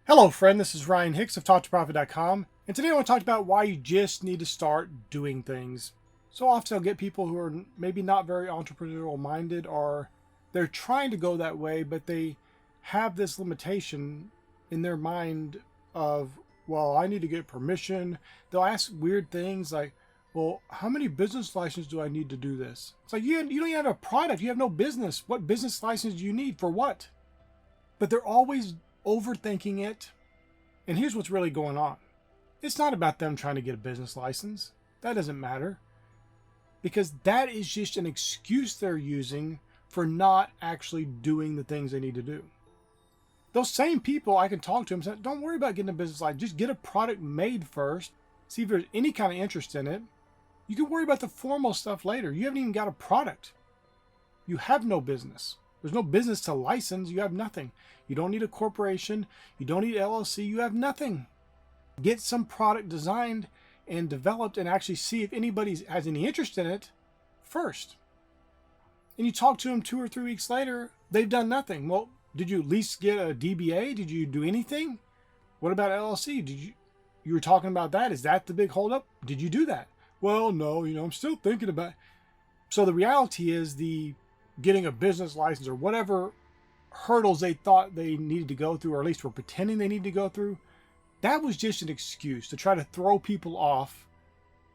Hello friend, this is Ryan Hicks of TalkToProfit.com, and today I want to talk about why you just need to start doing things. So often I'll get people who are maybe not very entrepreneurial minded, or they're trying to go that way, but they have this limitation in their mind of, well, I need to get permission. They'll ask weird things like, well, how many business licenses do I need to do this? It's like, you don't even have a product. You have no business. What business license do you need for what? But they're always overthinking it. And here's what's really going on. It's not about them trying to get a business license. That doesn't matter. Because that is just an excuse they're using for not actually doing the things they need to do. Those same people, I can talk to them and say, don't worry about getting a business license. Just get a product made first. See if there's any kind of interest in it. You can worry about the formal stuff later. You haven't even got a product. You have no business. There's no business to license. You have nothing. You don't need a corporation. You don't need LLC. You have nothing. Get some product designed and developed and actually see if anybody has any interest in it first. And you talk to them 2 or 3 weeks later, they've done nothing. Well, did you at least get a DBA? Did you do anything? What about LLC? You were talking about that. Is that the big holdup? Did you do that? Well, no, I'm still thinking about it. So the reality is the getting a business license or whatever hurdles they thought they needed to go through, or at least were pretending they need to go through, that was just an excuse to try to throw people off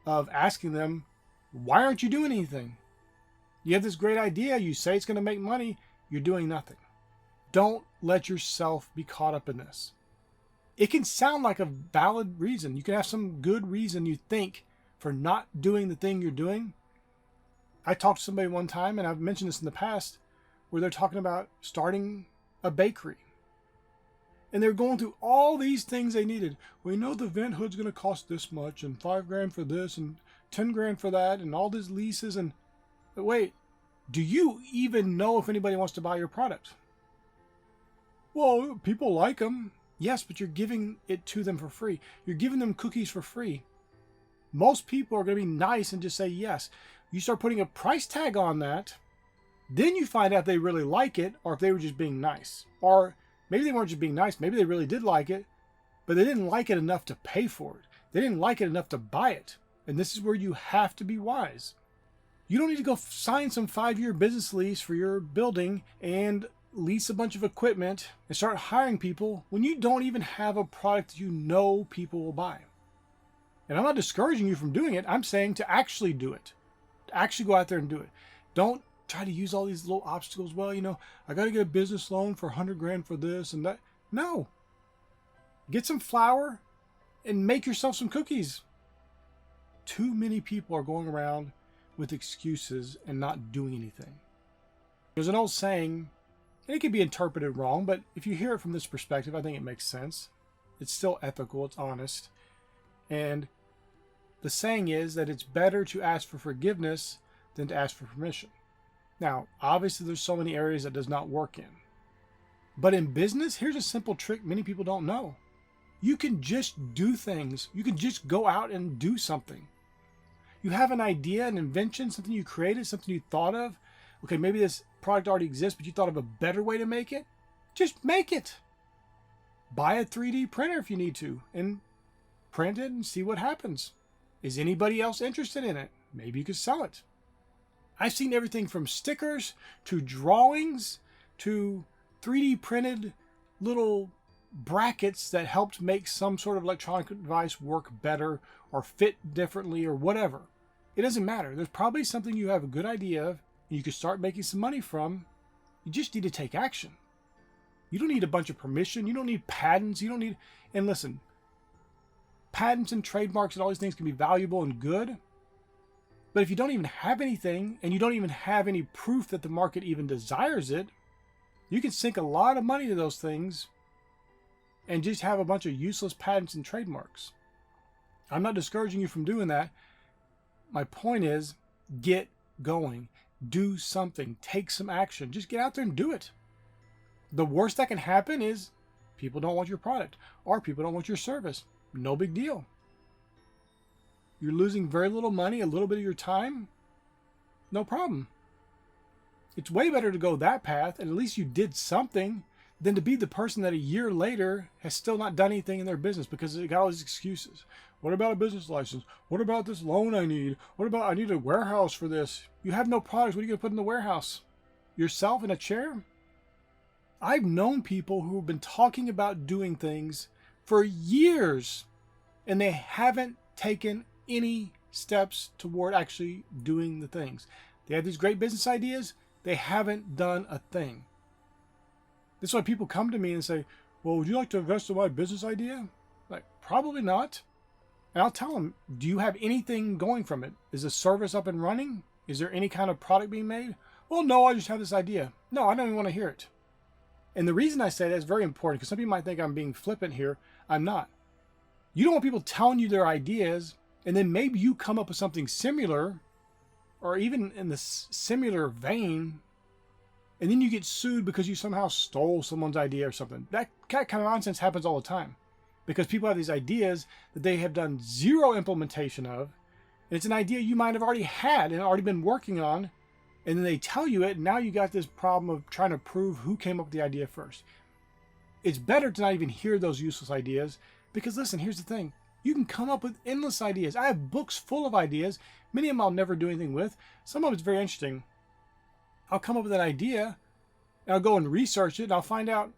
of asking them, why aren't you doing anything? You have this great idea. You say it's going to make money. You're doing nothing. Don't let yourself be caught up in this. It can sound like a valid reason. You can have some good reason you think for not doing the thing you're doing. I talked to somebody one time, and I've mentioned this in the past, where they're talking about starting a bakery. And they're going through all these things they needed. We know the vent hood's going to cost this much, and $5,000 for this, and $10,000 for that, and all these leases. But wait, do you even know if anybody wants to buy your product? Well, people like them. Yes, but you're giving it to them for free. You're giving them cookies for free. Most people are going to be nice and just say yes. You start putting a price tag on that, then you find out if they really like it or if they were just being nice. Or maybe they weren't just being nice. Maybe they really did like it, but they didn't like it enough to pay for it. They didn't like it enough to buy it. And this is where you have to be wise. You don't need to go sign some 5-year business lease for your building and lease a bunch of equipment and start hiring people when you don't even have a product that you know people will buy. And I'm not discouraging you from doing it. I'm saying to actually do it. To actually go out there and do it. Don't try to use all these little obstacles. Well, I got to get a business loan for $100,000 for this and that. No. Get some flour and make yourself some cookies. Too many people are going around with excuses and not doing anything. There's an old saying, and it can be interpreted wrong, but if you hear it from this perspective, I think it makes sense. It's still ethical. It's honest. And the saying is that it's better to ask for forgiveness than to ask for permission. Now, obviously, there's so many areas that does not work in. But in business, here's a simple trick many people don't know. You can just do things. You can just go out and do something. You have an idea, an invention, something you created, something you thought of. Okay, maybe this product already exists, but you thought of a better way to make it. Just make it. Buy a 3D printer if you need to and print it and see what happens. Is anybody else interested in it? Maybe you could sell it. I've seen everything from stickers to drawings to 3D printed little brackets that helped make some sort of electronic device work better or fit differently or whatever. It doesn't matter. There's probably something you have a good idea of and you could start making some money from. You just need to take action. You don't need a bunch of permission. You don't need patents. And listen, patents and trademarks and all these things can be valuable and good. But if you don't even have anything and you don't even have any proof that the market even desires it, you can sink a lot of money to those things and just have a bunch of useless patents and trademarks. I'm not discouraging you from doing that. My point is, get going. Do something. Take some action. Just get out there and do it. The worst that can happen is people don't want your product or people don't want your service. No big deal. You're losing very little money, a little bit of your time. No problem. It's way better to go that path, and at least you did something than to be the person that a year later has still not done anything in their business because they got all these excuses. What about a business license? What about this loan I need? What about I need a warehouse for this? You have no products. What are you going to put in the warehouse? Yourself in a chair? I've known people who have been talking about doing things for years and they haven't taken any steps toward actually doing the things. They have these great business ideas. They haven't done a thing. That's why people come to me and say, well, would you like to invest in my business idea? Like, probably not. And I'll tell them, do you have anything going from it? Is the service up and running? Is there any kind of product being made? Well, no, I just have this idea. No, I don't even want to hear it. And the reason I say that is very important because some people might think I'm being flippant here. I'm not. You don't want people telling you their ideas and then maybe you come up with something similar or even in the similar vein and then you get sued because you somehow stole someone's idea or something. That kind of nonsense happens all the time because people have these ideas that they have done zero implementation of. And it's an idea you might have already had and already been working on. And then they tell you it. And now you got this problem of trying to prove who came up with the idea first. It's better to not even hear those useless ideas because listen, here's the thing. You can come up with endless ideas. I have books full of ideas. Many of them I'll never do anything with. Some of it's very interesting. I'll come up with an idea and I'll go and research it and I'll find out.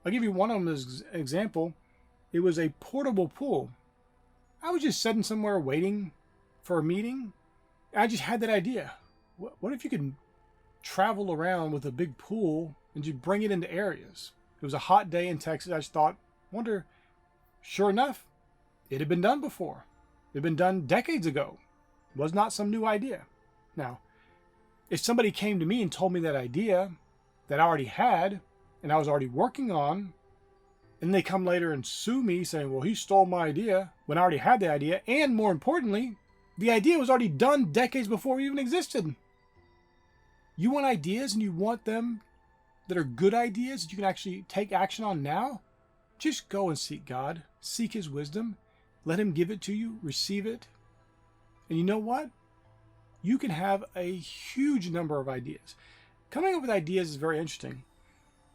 I'll give you one of them as an example. It was a portable pool. I was just sitting somewhere waiting for a meeting. I just had that idea. What if you could travel around with a big pool and just bring it into areas? It was a hot day in Texas. I just thought, wonder, sure enough, it had been done before. It had been done decades ago. It was not some new idea. Now, if somebody came to me and told me that idea that I already had and I was already working on, and they come later and sue me saying, well, he stole my idea when I already had the idea. And more importantly, the idea was already done decades before it even existed. You want ideas and you want them that are good ideas that you can actually take action on now? Just go and seek God. Seek His wisdom. Let Him give it to you. Receive it. And you know what? You can have a huge number of ideas. Coming up with ideas is very interesting.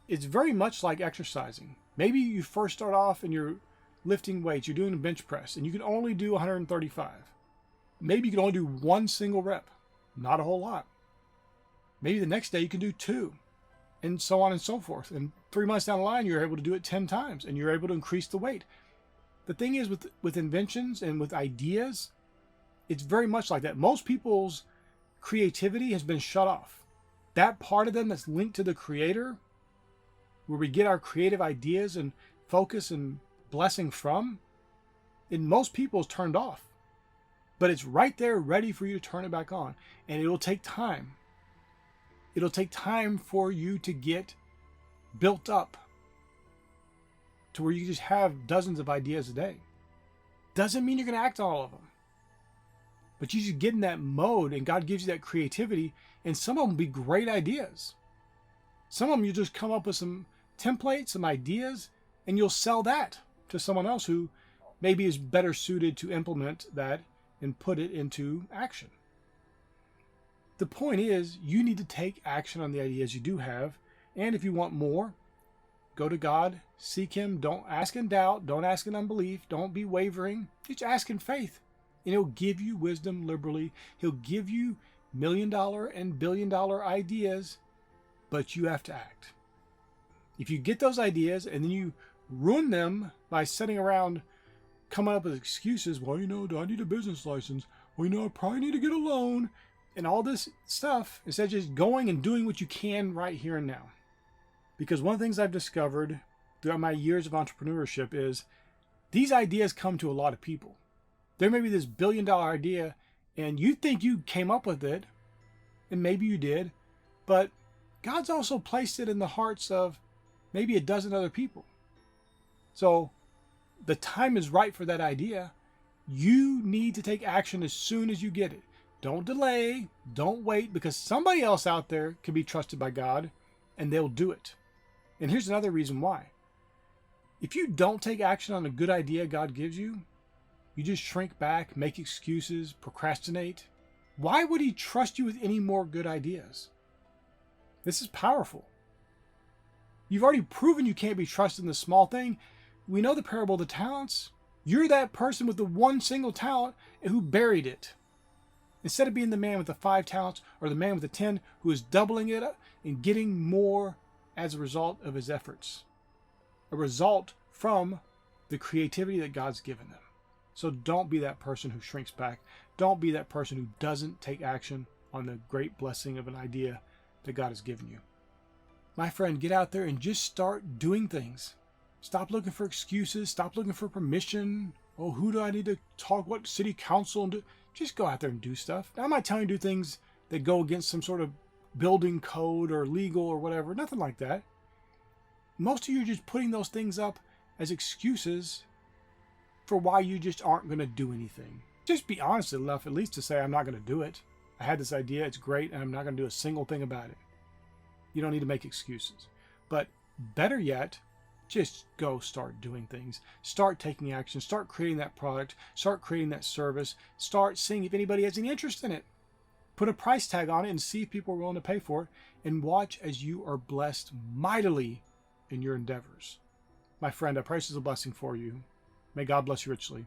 It's very much like exercising. Maybe you first start off and you're lifting weights. You're doing a bench press and you can only do 135. Maybe you can only do one single rep. Not a whole lot. Maybe the next day you can do 2. And so on and so forth. And 3 months down the line, you're able to do it 10 times and you're able to increase the weight. The thing is with inventions and with ideas, it's very much like that. Most people's creativity has been shut off. That part of them that's linked to the Creator, where we get our creative ideas and focus and blessing from, in most people is turned off. But it's right there ready for you to turn it back on. And it will take time. It'll take time for you to get built up to where you just have dozens of ideas a day. Doesn't mean you're going to act on all of them. But you just get in that mode and God gives you that creativity, and some of them will be great ideas. Some of them you just come up with some templates, some ideas, and you'll sell that to someone else who maybe is better suited to implement that and put it into action. The point is, you need to take action on the ideas you do have, and if you want more, go to God, seek Him. Don't ask in doubt, don't ask in unbelief, don't be wavering. Just ask in faith. And He'll give you wisdom liberally. He'll give you $1 million and $1 billion ideas, but you have to act. If you get those ideas and then you ruin them by sitting around coming up with excuses, well, do I need a business license? Well, I probably need to get a loan and all this stuff, instead of just going and doing what you can right here and now. Because one of the things I've discovered throughout my years of entrepreneurship is these ideas come to a lot of people. There may be this $1 billion idea and you think you came up with it, and maybe you did, but God's also placed it in the hearts of maybe a dozen other people. So the time is right for that idea. You need to take action as soon as you get it. Don't delay, don't wait, because somebody else out there can be trusted by God and they'll do it. And here's another reason why. If you don't take action on a good idea God gives you, you just shrink back, make excuses, procrastinate. Why would He trust you with any more good ideas? This is powerful. You've already proven you can't be trusted in the small thing. We know the parable of the talents. You're that person with the one single talent who buried it. Instead of being the man with the 5 talents or the man with the 10 who is doubling it up and getting more as a result of his efforts. A result from the creativity that God's given them. So don't be that person who shrinks back. Don't be that person who doesn't take action on the great blessing of an idea that God has given you. My friend, get out there and just start doing things. Stop looking for excuses. Stop looking for permission. Oh, who do I need to talk? What city council? And do? Just go out there and do stuff. Now, I'm not telling you to do things that go against some sort of building code or legal or whatever. Nothing like that. Most of you are just putting those things up as excuses for why you just aren't going to do anything. Just be honest enough at least to say, I'm not going to do it. I had this idea, it's great, and I'm not going to do a single thing about it. You don't need to make excuses. But better yet, just go start doing things. Start taking action. Start creating that product. Start creating that service. Start seeing if anybody has any interest in it. Put a price tag on it and see if people are willing to pay for it. And watch as you are blessed mightily in your endeavors. My friend, I pray this is a blessing for you. May God bless you richly.